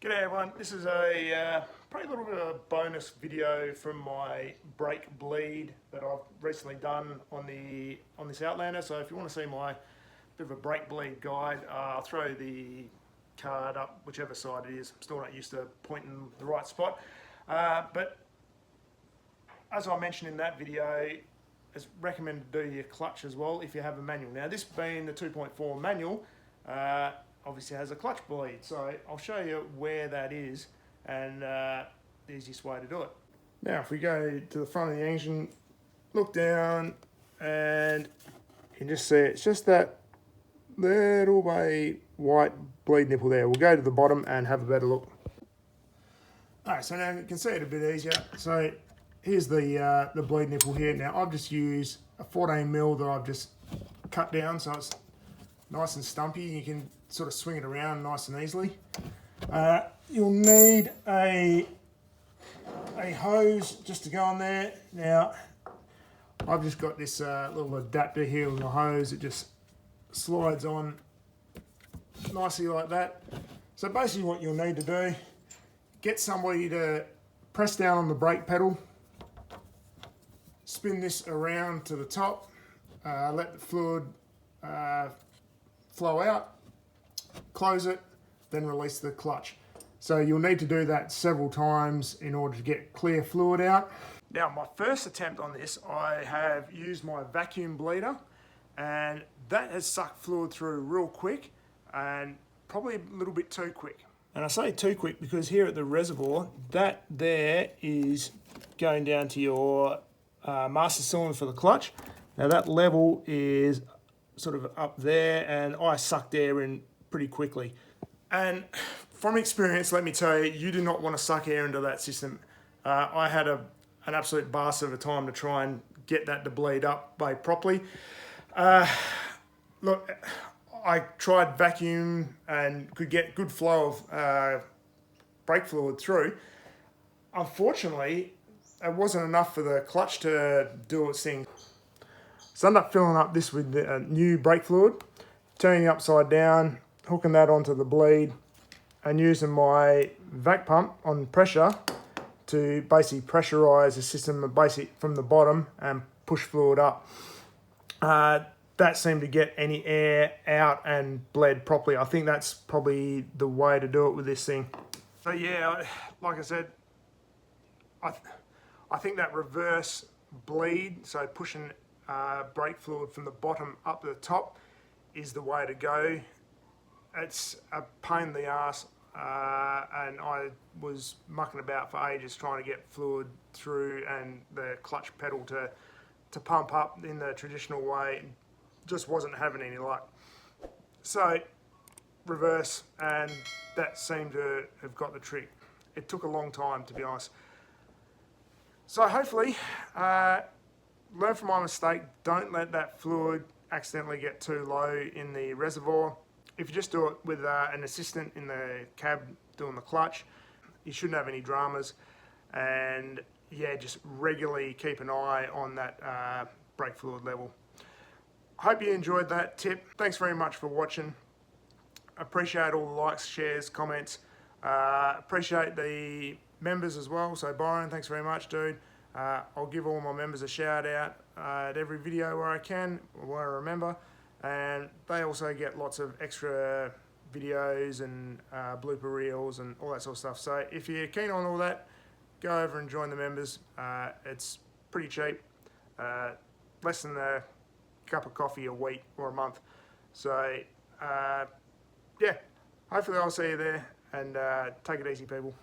G'day everyone, this is a probably a little bit of a bonus video from my brake bleed that I've recently done on this Outlander. So if you want to see my bit of a brake bleed guide, I'll throw the card up whichever side it is. I'm still not used to pointing the right spot. But as I mentioned in that video, it's recommended to do your clutch as well if you have a manual. Now this being the 2.4 manual, obviously has a clutch bleed, so I'll show you where that is and the easiest way to do it. Now if we go to the front of the engine, look down and you can just see it's just that little white bleed nipple there. We'll go to the bottom and have a better look. Alright, so now you can see it a bit easier. So here's the bleed nipple here. Now I've just used a 14mm that I've just cut down so it's nice and stumpy. You can sort of swing it around nice and easily. You'll need a hose just to go on there. Now I've just got this little adapter here with my hose. It just slides on nicely like that. So basically what you'll need to do, get somebody to press down on the brake pedal, spin this around to the top, let the fluid flow out, close it, then release the clutch. So you'll need to do that several times in order to get clear fluid out. Now my first attempt on this, I have used my vacuum bleeder and that has sucked fluid through real quick and probably a little bit too quick. And I say too quick because here at the reservoir, that there is going down to your master cylinder for the clutch. Now that level is sort of up there and I sucked air in pretty quickly. And from experience, let me tell you, you do not want to suck air into that system. I had an absolute bastard of a time to try and get that to bleed up properly. Look, I tried vacuum and could get good flow of brake fluid through. Unfortunately, it wasn't enough for the clutch to do its thing. So I ended up filling up this with new brake fluid, turning it upside down, hooking that onto the bleed, and using my vac pump on pressure to basically pressurise the system from the bottom and push fluid up. That seemed to get any air out and bled properly. I think that's probably the way to do it with this thing. So yeah, like I said, I think that reverse bleed, so pushing brake fluid from the bottom up to the top, is the way to go. It's a pain in the ass, and I was mucking about for ages trying to get fluid through and the clutch pedal to pump up in the traditional way. Just wasn't having any luck. So reverse, and that seemed to have got the trick. It took a long time, to be honest. So hopefully, learn from my mistake. Don't let that fluid accidentally get too low in the reservoir. If you just do it with an assistant in the cab doing the clutch, you shouldn't have any dramas. And yeah, just regularly keep an eye on that brake fluid level. Hope you enjoyed that tip. Thanks very much for watching. Appreciate all the likes, shares, comments. Appreciate the members as well. So Byron, thanks very much, dude. I'll give all my members a shout out at every video where I can, where I remember. And they also get lots of extra videos and blooper reels and all that sort of stuff. So if you're keen on all that, go over and join the members. It's pretty cheap, less than a cup of coffee a week or a month. So yeah, hopefully I'll see you there, and take it easy, people.